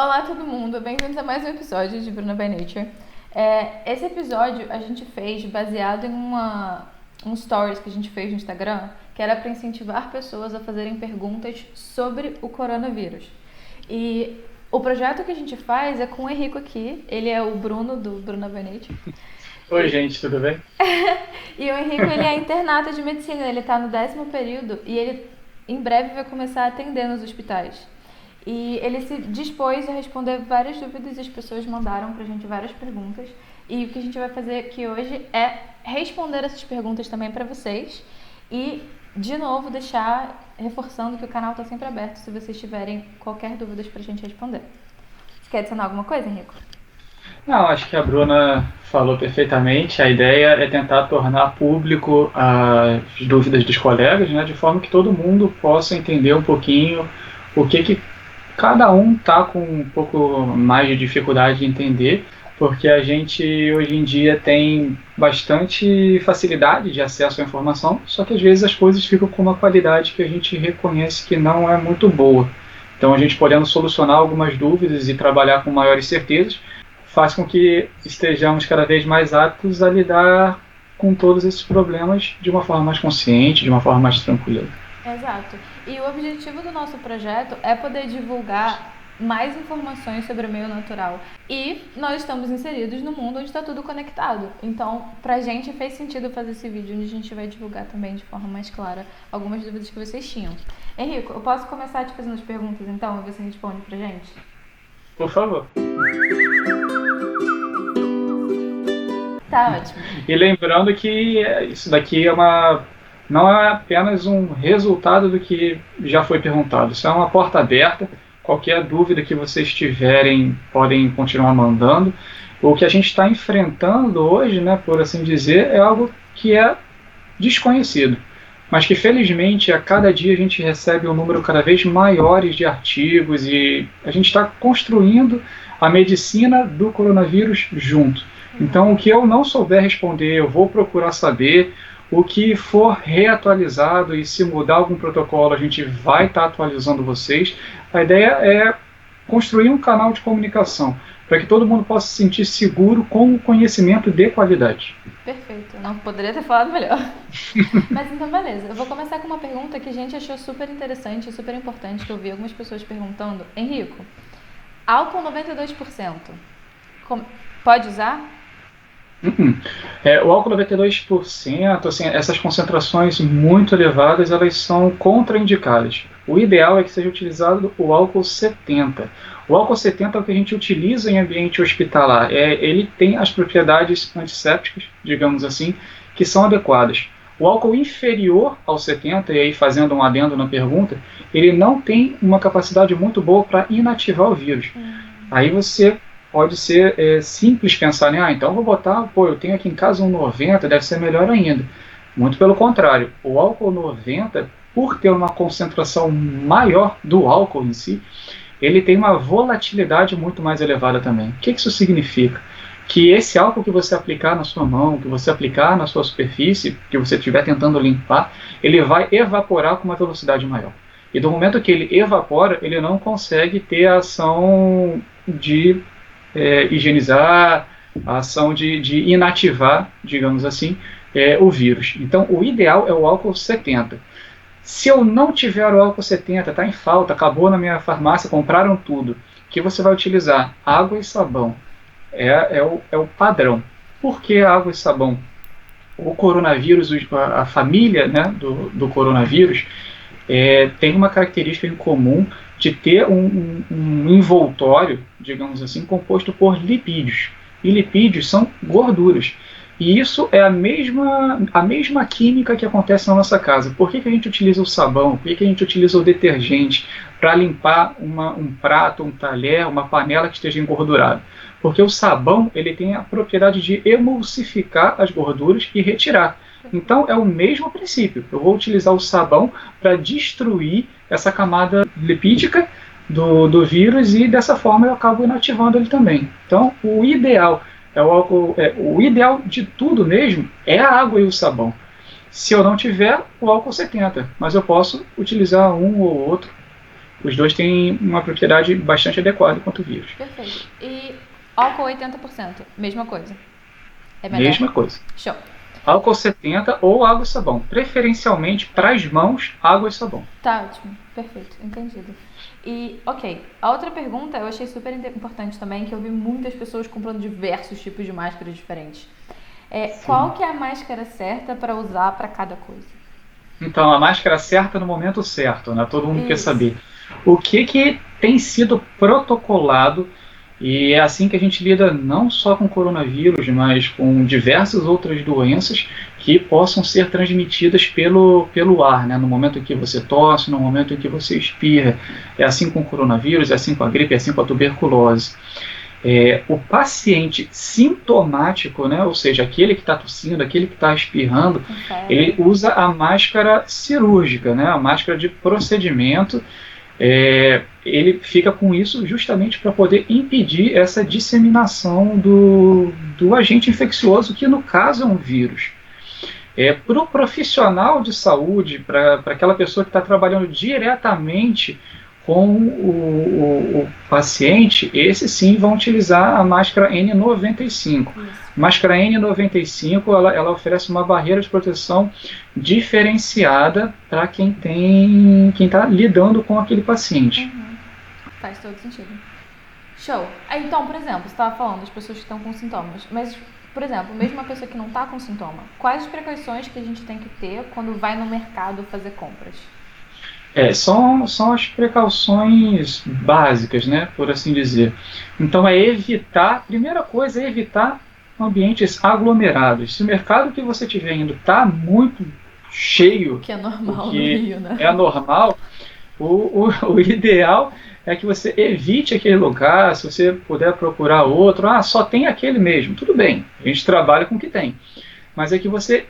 Olá todo mundo, bem-vindos a mais um episódio de Bruna by Nature. Esse episódio a gente fez baseado em um stories que a gente fez no Instagram, que era para incentivar pessoas a fazerem perguntas sobre o coronavírus. E o projeto que a gente faz é com o Henrico aqui, ele é o Bruno do Bruna by Nature. Oi, gente, tudo bem? E o Henrico, ele é internato de medicina, ele tá no 10º período e ele em breve vai começar a atender nos hospitais. E ele se dispôs a responder várias dúvidas e as pessoas mandaram pra gente várias perguntas. E o que a gente vai fazer aqui hoje é responder essas perguntas também pra vocês. E, de novo, reforçando que o canal tá sempre aberto se vocês tiverem qualquer dúvida pra gente responder. Você quer adicionar alguma coisa, Henrico? Não, acho que a Bruna falou perfeitamente. A ideia é tentar tornar público as dúvidas dos colegas, né, de forma que todo mundo possa entender um pouquinho o que cada um está com um pouco mais de dificuldade de entender, porque a gente hoje em dia tem bastante facilidade de acesso à informação, só que às vezes as coisas ficam com uma qualidade que a gente reconhece que não é muito boa. Então a gente podendo solucionar algumas dúvidas e trabalhar com maiores certezas, faz com que estejamos cada vez mais aptos a lidar com todos esses problemas de uma forma mais consciente, de uma forma mais tranquila. Exato. E o objetivo do nosso projeto é poder divulgar mais informações sobre o meio natural. E nós estamos inseridos no mundo onde está tudo conectado. Então, pra gente fez sentido fazer esse vídeo onde a gente vai divulgar também de forma mais clara algumas dúvidas que vocês tinham. Henrico, eu posso começar te fazendo as perguntas então e você responde pra gente? Por favor. Tá ótimo. E lembrando que isso daqui não é apenas um resultado do que já foi perguntado. Isso é uma porta aberta. Qualquer dúvida que vocês tiverem, podem continuar mandando. O que a gente está enfrentando hoje, né, por assim dizer, é algo que é desconhecido, mas que felizmente a cada dia a gente recebe um número cada vez maiores de artigos e a gente está construindo a medicina do coronavírus junto. Então, o que eu não souber responder, eu vou procurar saber. O que for reatualizado e se mudar algum protocolo, a gente vai estar atualizando vocês. A ideia é construir um canal de comunicação para que todo mundo possa se sentir seguro com o conhecimento de qualidade. Perfeito, não poderia ter falado melhor. Mas então, beleza. Eu vou começar com uma pergunta que a gente achou super interessante e super importante, que eu vi algumas pessoas perguntando. Henrico, álcool 92%, pode usar? O álcool 92%, assim, essas concentrações muito elevadas, elas são contraindicadas. O ideal é que seja utilizado o álcool 70. O álcool 70 é o que a gente utiliza em ambiente hospitalar. Ele tem as propriedades antissépticas, digamos assim, que são adequadas. O álcool inferior ao 70, e aí fazendo um adendo na pergunta, ele não tem uma capacidade muito boa para inativar o vírus. Aí você pode ser simples pensar, né? Então vou botar, eu tenho aqui em casa um 90, deve ser melhor ainda. Muito pelo contrário, o álcool 90, por ter uma concentração maior do álcool em si, ele tem uma volatilidade muito mais elevada também. O que isso significa? Que esse álcool que você aplicar na sua mão, que você aplicar na sua superfície, que você estiver tentando limpar, ele vai evaporar com uma velocidade maior. E do momento que ele evapora, ele não consegue ter a ação de higienizar, a ação de inativar, digamos assim, o vírus. Então, o ideal é o álcool 70. Se eu não tiver o álcool 70, está em falta, acabou na minha farmácia, compraram tudo, que você vai utilizar água e sabão. É o padrão. Por que água e sabão? O coronavírus, a família, né, do coronavírus, tem uma característica em comum de ter um envoltório, digamos assim, composto por lipídios. E lipídios são gorduras. E isso é a mesma química que acontece na nossa casa. Por que a gente utiliza o sabão? Por que a gente utiliza o detergente para limpar um prato, um talher, uma panela que esteja engordurada? Porque o sabão ele tem a propriedade de emulsificar as gorduras e retirar. Então é o mesmo princípio. Eu vou utilizar o sabão para destruir essa camada lipídica do vírus e dessa forma eu acabo inativando ele também. Então o ideal o ideal de tudo mesmo é a água e o sabão. Se eu não tiver, o álcool 70, mas eu posso utilizar um ou outro Os dois têm uma propriedade bastante adequada contra o vírus. Perfeito. E álcool 80%, mesma coisa. É melhor? Mesma coisa. Show. Álcool 70 ou água e sabão. Preferencialmente, para as mãos, água e sabão. Tá ótimo. Perfeito. Entendido. E, ok. A outra pergunta eu achei super importante também, que eu vi muitas pessoas comprando diversos tipos de máscaras diferentes. Qual que é a máscara certa para usar para cada coisa? Então, a máscara certa no momento certo, né? Todo mundo quer Isso. saber. O que tem sido protocolado, e é assim que a gente lida não só com coronavírus, mas com diversas outras doenças que possam ser transmitidas pelo ar, né? No momento em que você tosse, no momento em que você espirra. É assim com o coronavírus, é assim com a gripe, é assim com a tuberculose. O paciente sintomático, né, ou seja, aquele que está tossindo, aquele que está espirrando, ele usa a máscara cirúrgica, né, a máscara de procedimento. Ele fica com isso justamente para poder impedir essa disseminação do agente infeccioso, que no caso é um vírus. Para o profissional de saúde, para aquela pessoa que está trabalhando diretamente com o paciente, esses sim vão utilizar a máscara N95. Isso. Máscara N95 ela oferece uma barreira de proteção diferenciada para quem está lidando com aquele paciente. Uhum. Faz todo sentido. Show. Então, por exemplo, você estava falando das pessoas que estão com sintomas, mas, por exemplo, mesmo uma pessoa que não está com sintoma, quais as precauções que a gente tem que ter quando vai no mercado fazer compras? São as precauções básicas, né, por assim dizer. Então a primeira coisa é evitar ambientes aglomerados. Se o mercado que você estiver indo está muito cheio, que é normal no Rio, né? É normal, o ideal é que você evite aquele lugar. Se você puder procurar outro, só tem aquele mesmo, tudo bem, a gente trabalha com o que tem, mas é que você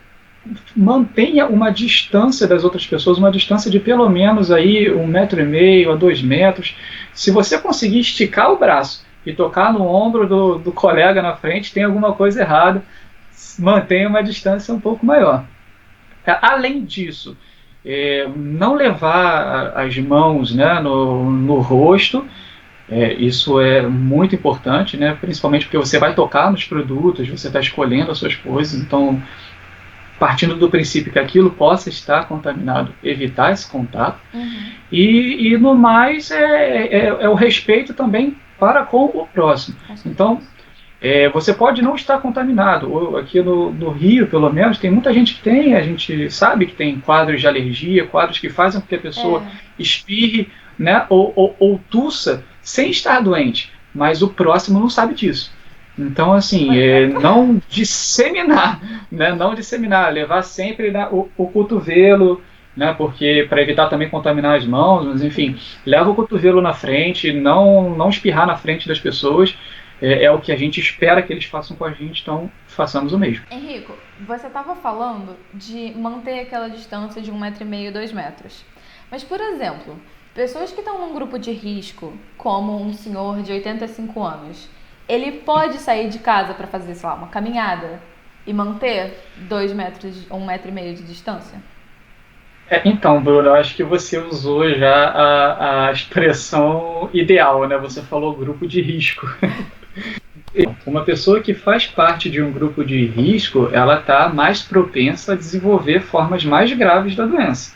mantenha uma distância das outras pessoas, uma distância de pelo menos aí 1,5 metro a 2 metros. Se você conseguir esticar o braço e tocar no ombro do colega na frente, tem alguma coisa errada. Mantenha uma distância um pouco maior. Além disso, não levar as mãos, né, no rosto. Isso é muito importante, né, principalmente porque você vai tocar nos produtos, você está escolhendo as suas coisas, então, partindo do princípio que aquilo possa estar contaminado, evitar esse contato. Uhum. E no mais, é o respeito também para com o próximo. Então, você pode não estar contaminado. Aqui no Rio, pelo menos, tem muita gente que tem, a gente sabe que tem quadros de alergia, quadros que fazem com que a pessoa espirre, né, ou tussa sem estar doente, mas o próximo não sabe disso. Então, assim, não disseminar, né? Não disseminar, levar sempre, né, o cotovelo, né? Porque para evitar também contaminar as mãos, mas enfim, leva o cotovelo na frente, não espirrar na frente das pessoas. É o que a gente espera que eles façam com a gente, então façamos o mesmo. Henrico, você estava falando de manter aquela distância de 1,5 metro, 2 metros. Mas, por exemplo, pessoas que estão num grupo de risco, como um senhor de 85 anos, ele pode sair de casa para fazer, sei lá, uma caminhada e manter 2 metros, 1,5 metro de distância? Então, Bruno, eu acho que você usou já a expressão ideal, né? Você falou grupo de risco. Uma pessoa que faz parte de um grupo de risco, ela está mais propensa a desenvolver formas mais graves da doença.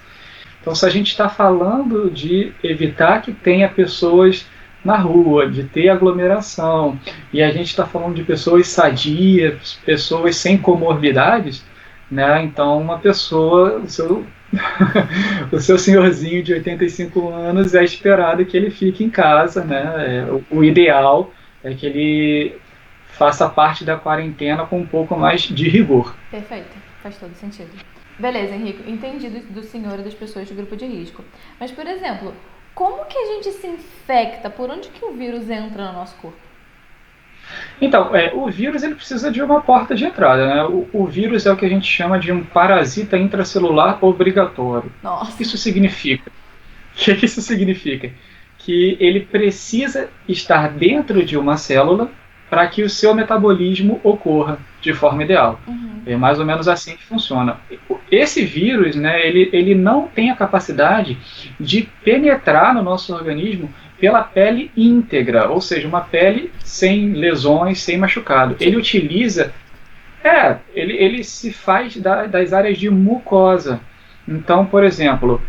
Então, se a gente está falando de evitar que tenha pessoas na rua, de ter aglomeração, e a gente está falando de pessoas sadias, pessoas sem comorbidades, né? Então uma pessoa, o seu senhorzinho de 85 anos, é esperado que ele fique em casa, né? O ideal é que ele faça parte da quarentena com um pouco mais de rigor. Perfeito, faz todo sentido. Beleza, Henrique, entendi do senhor e das pessoas de grupo de risco. Mas, por exemplo, como que a gente se infecta? Por onde que o vírus entra no nosso corpo? Então, o vírus ele precisa de uma porta de entrada, né? O vírus é o que a gente chama de um parasita intracelular obrigatório. Nossa. O que isso significa? O que isso significa? Que ele precisa estar dentro de uma célula para que o seu metabolismo ocorra de forma ideal. É mais ou menos assim que funciona. Esse vírus, né, ele não tem a capacidade de penetrar no nosso organismo pela pele íntegra, ou seja, uma pele sem lesões, sem machucado. Ele utiliza, ele se faz das áreas de mucosa. Então, por exemplo,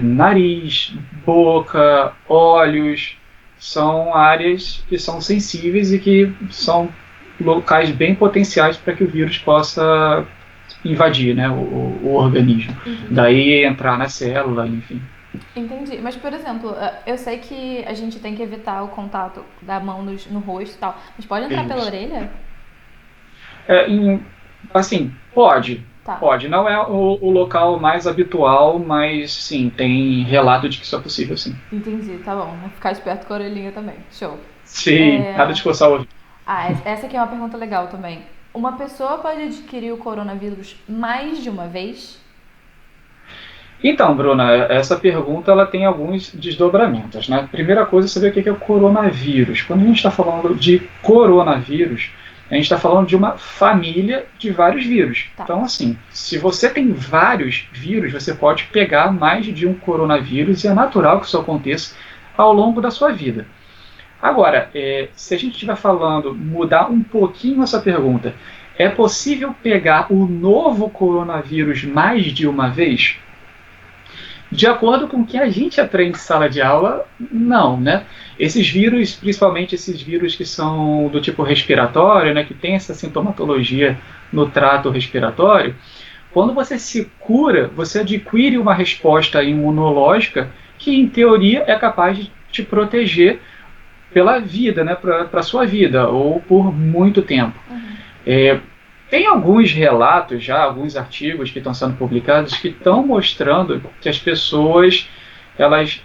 nariz, boca, olhos, são áreas que são sensíveis e que são locais bem potenciais para que o vírus possa invadir, né, o organismo. Daí entrar na célula, enfim. Entendi. Mas, por exemplo, eu sei que a gente tem que evitar o contato da mão no rosto e tal, mas pode entrar pela orelha? Assim, pode. Tá. Pode. Não é o local mais habitual, mas sim, tem relato de que isso é possível, sim. Entendi, tá bom. Vou ficar esperto com a orelhinha também. Show. Sim, nada de coçar o ouvido. Essa aqui é uma pergunta legal também. Uma pessoa pode adquirir o coronavírus mais de uma vez? Então, Bruna, essa pergunta ela tem alguns desdobramentos, né? Primeira coisa é saber o que é o coronavírus. Quando a gente está falando de coronavírus, a gente está falando de uma família de vários vírus. Tá. Então, assim, se você tem vários vírus, você pode pegar mais de um coronavírus e é natural que isso aconteça ao longo da sua vida. Agora, se a gente estiver falando, mudar um pouquinho essa pergunta, é possível pegar o novo coronavírus mais de uma vez? De acordo com o que a gente aprende em sala de aula, não, né? Esses vírus, principalmente esses vírus que são do tipo respiratório, né, que tem essa sintomatologia no trato respiratório, quando você se cura, você adquire uma resposta imunológica que, em teoria, é capaz de te proteger pela vida, né, para a sua vida, ou por muito tempo. Tem alguns relatos já, alguns artigos que estão sendo publicados que estão mostrando que as pessoas, elas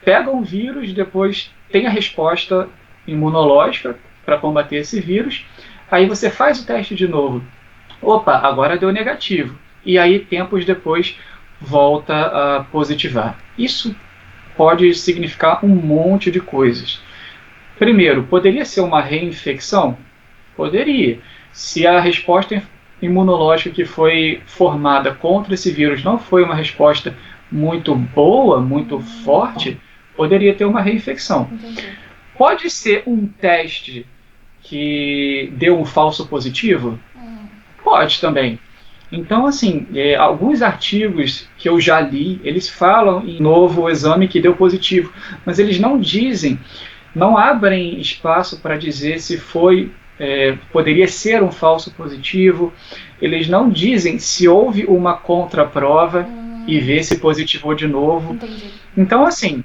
pegam o vírus, depois tem a resposta imunológica para combater esse vírus, aí você faz o teste de novo. Opa, agora deu negativo. E aí, tempos depois, volta a positivar. Isso pode significar um monte de coisas. Primeiro, poderia ser uma reinfecção? Poderia. Se a resposta imunológica que foi formada contra esse vírus não foi uma resposta muito boa, muito forte, poderia ter uma reinfecção. Entendi. Pode ser um teste que deu um falso positivo? Pode também. Então, assim, alguns artigos que eu já li, eles falam em novo exame que deu positivo, mas eles não dizem, não abrem espaço para dizer se foi poderia ser um falso positivo. Eles não dizem se houve uma contraprova e vê se positivou de novo. Entendi. Então, assim,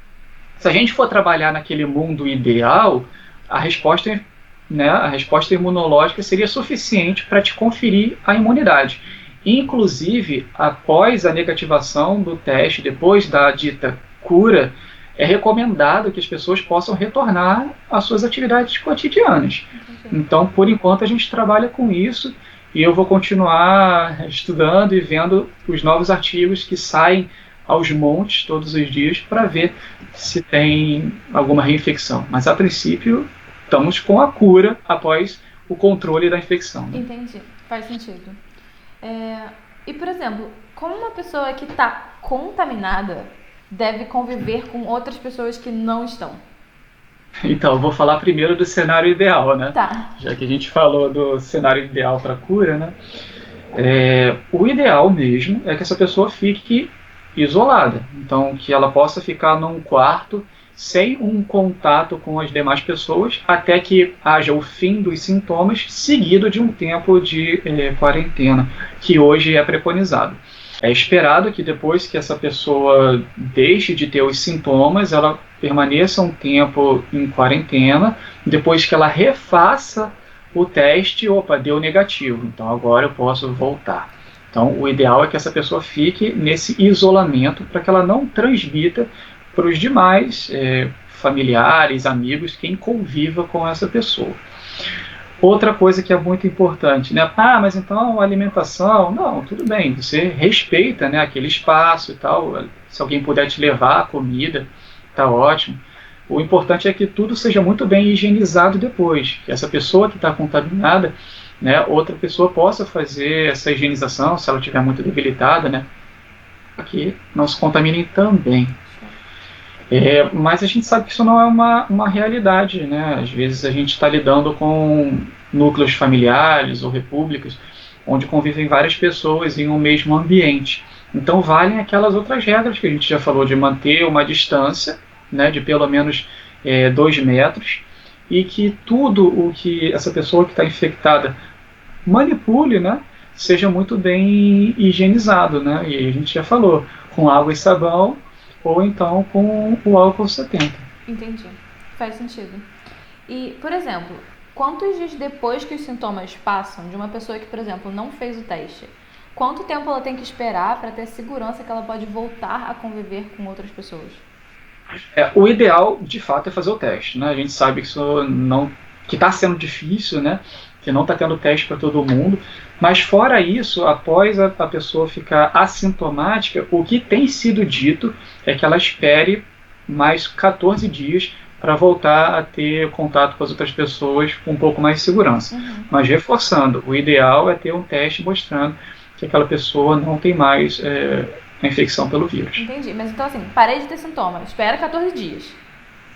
se a gente for trabalhar naquele mundo ideal, a resposta imunológica seria suficiente para te conferir a imunidade. Inclusive, após a negativação do teste, depois da dita cura, é recomendado que as pessoas possam retornar às suas atividades cotidianas. Então, por enquanto, a gente trabalha com isso e eu vou continuar estudando e vendo os novos artigos que saem aos montes todos os dias para ver se tem alguma reinfecção. Mas, a princípio, estamos com a cura após o controle da infecção. Né? Entendi, faz sentido. E, por exemplo, como uma pessoa que está contaminada deve conviver com outras pessoas que não estão? Então, eu vou falar primeiro do cenário ideal, né? Tá. Já que a gente falou do cenário ideal para cura, né? O ideal mesmo é que essa pessoa fique isolada. Então, que ela possa ficar num quarto sem um contato com as demais pessoas, até que haja o fim dos sintomas, seguido de um tempo de quarentena, que hoje é preconizado. É esperado que depois que essa pessoa deixe de ter os sintomas, ela permaneça um tempo em quarentena, depois que ela refaça o teste, deu negativo, então agora eu posso voltar. Então o ideal é que essa pessoa fique nesse isolamento para que ela não transmita para os demais familiares, amigos, quem conviva com essa pessoa. Outra coisa que é muito importante, né? Mas então a alimentação, não, tudo bem, você respeita, né, aquele espaço e tal, se alguém puder te levar a comida, tá ótimo, O importante é que tudo seja muito bem higienizado depois, que essa pessoa que está contaminada, né, outra pessoa possa fazer essa higienização, se ela estiver muito debilitada, né, para que não se contaminem também. Mas a gente sabe que isso não é uma realidade, né? Às vezes a gente está lidando com núcleos familiares ou repúblicas onde convivem várias pessoas em um mesmo ambiente. Então valem aquelas outras regras que a gente já falou de manter uma distância, né, de pelo menos 2 metros, e que tudo o que essa pessoa que está infectada manipule, né, seja muito bem higienizado, né? E a gente já falou, com água e sabão ou então com o álcool 70. Entendi. Faz sentido. E, por exemplo, quantos dias depois que os sintomas passam de uma pessoa que, por exemplo, não fez o teste, quanto tempo ela tem que esperar para ter segurança que ela pode voltar a conviver com outras pessoas? O ideal, de fato, é fazer o teste, né? A gente sabe que isso não, que está sendo difícil, né? Que não está tendo teste para todo mundo. Mas fora isso, após a pessoa ficar assintomática, o que tem sido dito é que ela espere mais 14 dias para voltar a ter contato com as outras pessoas com um pouco mais de segurança. Uhum. Mas reforçando, o ideal é ter um teste mostrando que aquela pessoa não tem mais a infecção pelo vírus. Entendi. Mas então assim, parei de ter sintomas, espera 14 dias.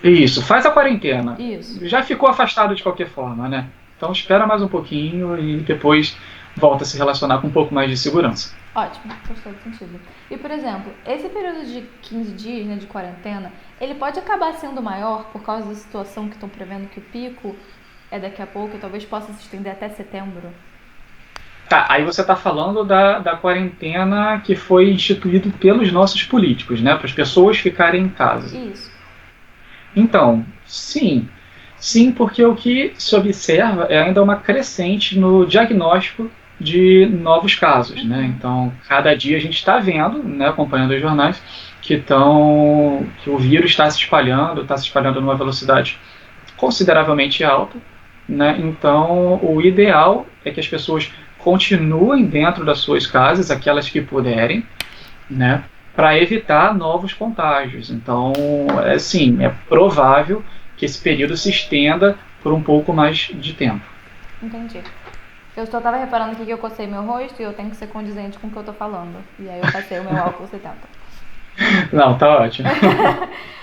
Isso, faz a quarentena. Isso. Já ficou afastado de qualquer forma, né? Então espera mais um pouquinho e depois volta a se relacionar com um pouco mais de segurança. Ótimo, faz todo sentido. E, por exemplo, esse período de 15 dias, né, de quarentena, ele pode acabar sendo maior por causa da situação que estão prevendo que o pico é daqui a pouco e talvez possa se estender até setembro? Tá, aí você está falando da quarentena que foi instituído pelos nossos políticos, né? Para as pessoas ficarem em casa. Isso. Então, sim. Sim, porque o que se observa é ainda uma crescente no diagnóstico de novos casos, né? Então, cada dia a gente está vendo, né, acompanhando os jornais, que o vírus está se espalhando numa velocidade consideravelmente alta, né? Então, o ideal é que as pessoas continuem dentro das suas casas, aquelas que puderem, né, para evitar novos contágios. Então, é provável que esse período se estenda por um pouco mais de tempo. Entendi. Eu só estava reparando aqui que eu cocei meu rosto e eu tenho que ser condizente com o que eu estou falando. E aí eu passei o meu álcool 70. Não, tá ótimo.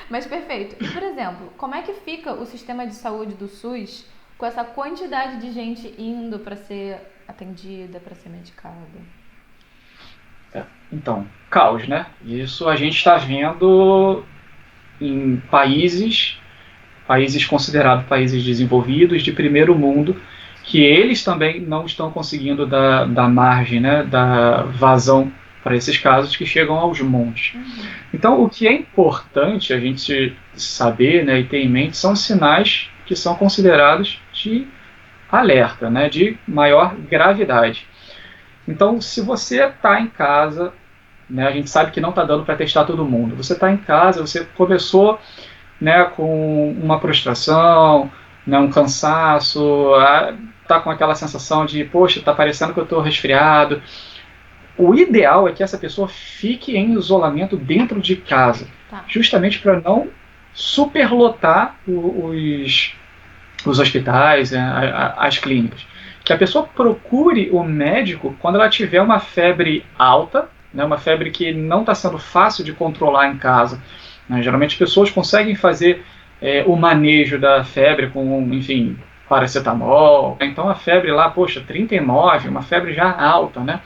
Mas perfeito. E, por exemplo, como é que fica o sistema de saúde do SUS com essa quantidade de gente indo para ser atendida, para ser medicada? Então, caos, né? Isso a gente está vendo em países considerados países desenvolvidos, de primeiro mundo, que eles também não estão conseguindo dar margem, né, dar vazão para esses casos que chegam aos montes. Então, o que é importante a gente saber, né, e ter em mente são sinais que são considerados de alerta, né, de maior gravidade. Então, se você está em casa, né, a gente sabe que não está dando para testar todo mundo. Você está em casa, você começou, né, com uma prostração, né, um cansaço, está com aquela sensação de, poxa, está parecendo que eu estou resfriado. O ideal é que essa pessoa fique em isolamento dentro de casa, justamente para não superlotar os hospitais, as clínicas. Que a pessoa procure o médico quando ela tiver uma febre alta, né, uma febre que não está sendo fácil de controlar em casa. Né? Geralmente as pessoas conseguem fazer o manejo da febre com, enfim, paracetamol. Então a febre lá, poxa, 39, uma febre já alta, né?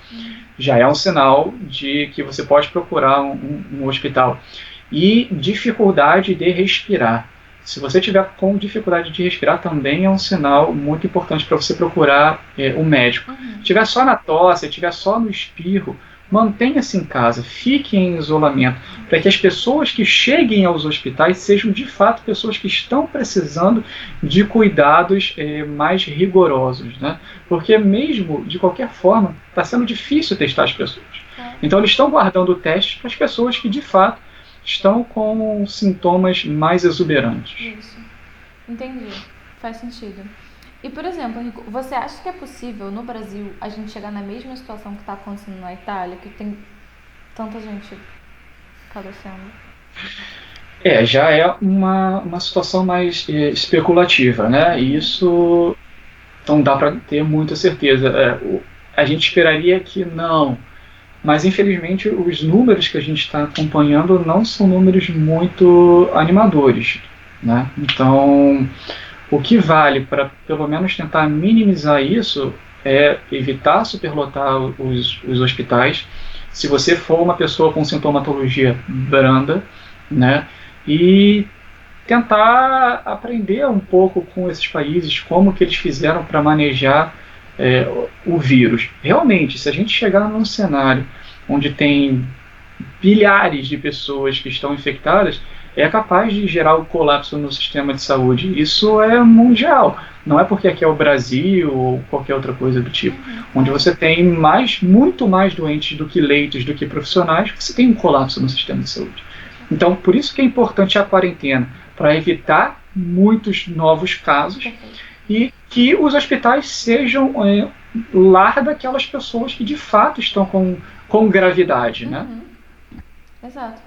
Já é um sinal de que você pode procurar um hospital. E dificuldade de respirar. Se você tiver com dificuldade de respirar, também é um sinal muito importante para você procurar um médico. Se estiver só na tosse, se estiver só no espirro, mantenha-se em casa, fique em isolamento, para que as pessoas que cheguem aos hospitais sejam de fato pessoas que estão precisando de cuidados mais rigorosos, né? Porque mesmo, de qualquer forma, está sendo difícil testar as pessoas. Então eles estão guardando testes para as pessoas que de fato estão com sintomas mais exuberantes. Isso. Entendi. Faz sentido. E, por exemplo, Henrico, você acha que é possível, no Brasil, a gente chegar na mesma situação que está acontecendo na Itália, que tem tanta gente falecendo? Já é uma situação mais especulativa, né? E isso não dá para ter muita certeza. A gente esperaria que não, mas infelizmente os números que a gente está acompanhando não são números muito animadores, né? Então, o que vale para pelo menos tentar minimizar isso é evitar superlotar os hospitais. Se você for uma pessoa com sintomatologia branda, né? E tentar aprender um pouco com esses países, como que eles fizeram para manejar o vírus. Realmente, se a gente chegar num cenário onde tem bilhares de pessoas que estão infectadas, é capaz de gerar o colapso no sistema de saúde. Isso é mundial. Não é porque aqui é o Brasil ou qualquer outra coisa do tipo. Onde você tem muito mais doentes do que leitos, do que profissionais, você tem um colapso no sistema de saúde. Então, por isso que é importante a quarentena, para evitar muitos novos casos e que os hospitais sejam lar daquelas pessoas que de fato estão com gravidade, né? Exato.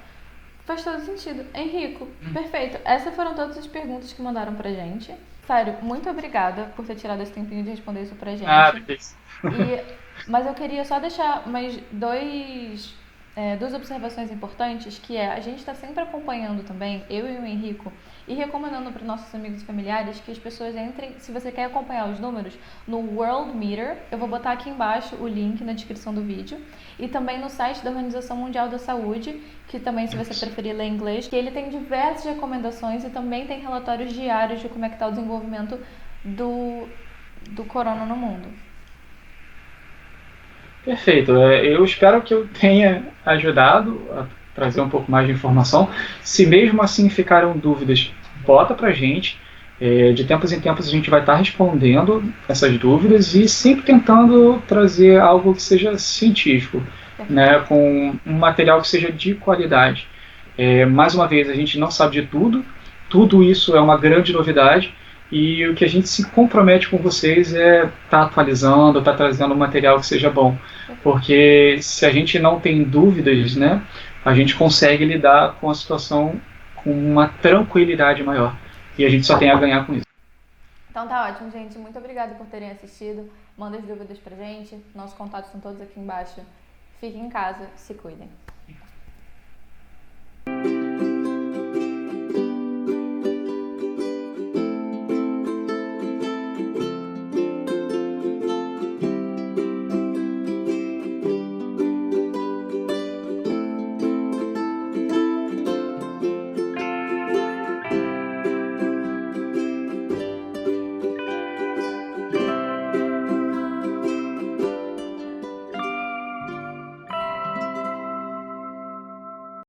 Faz todo sentido. Henrico, perfeito. Essas foram todas as perguntas que mandaram pra gente. Sério, muito obrigada por ter tirado esse tempinho de responder isso pra gente. Mas eu queria só deixar mais duas observações importantes, que é, a gente está sempre acompanhando também, eu e o Henrico, e recomendando para os nossos amigos e familiares que as pessoas entrem, se você quer acompanhar os números, no World Meter. Eu vou botar aqui embaixo o link na descrição do vídeo, e também no site da Organização Mundial da Saúde, que também, se você preferir ler inglês, que ele tem diversas recomendações e também tem relatórios diários de como é que está o desenvolvimento do corona no mundo. Perfeito. Eu espero que eu tenha ajudado a trazer um pouco mais de informação. Se mesmo assim ficaram dúvidas, bota pra gente. De tempos em tempos a gente vai estar respondendo essas dúvidas e sempre tentando trazer algo que seja científico, né, com um material que seja de qualidade. Mais uma vez, a gente não sabe de tudo isso é uma grande novidade, e o que a gente se compromete com vocês é estar atualizando, estar trazendo um material que seja bom, porque se a gente não tem dúvidas, né, a gente consegue lidar com a situação com uma tranquilidade maior, e a gente só tem a ganhar com isso. Então tá ótimo, gente. Muito obrigada por terem assistido. Manda as dúvidas pra gente. Nossos contatos estão todos aqui embaixo. Fiquem em casa, se cuidem.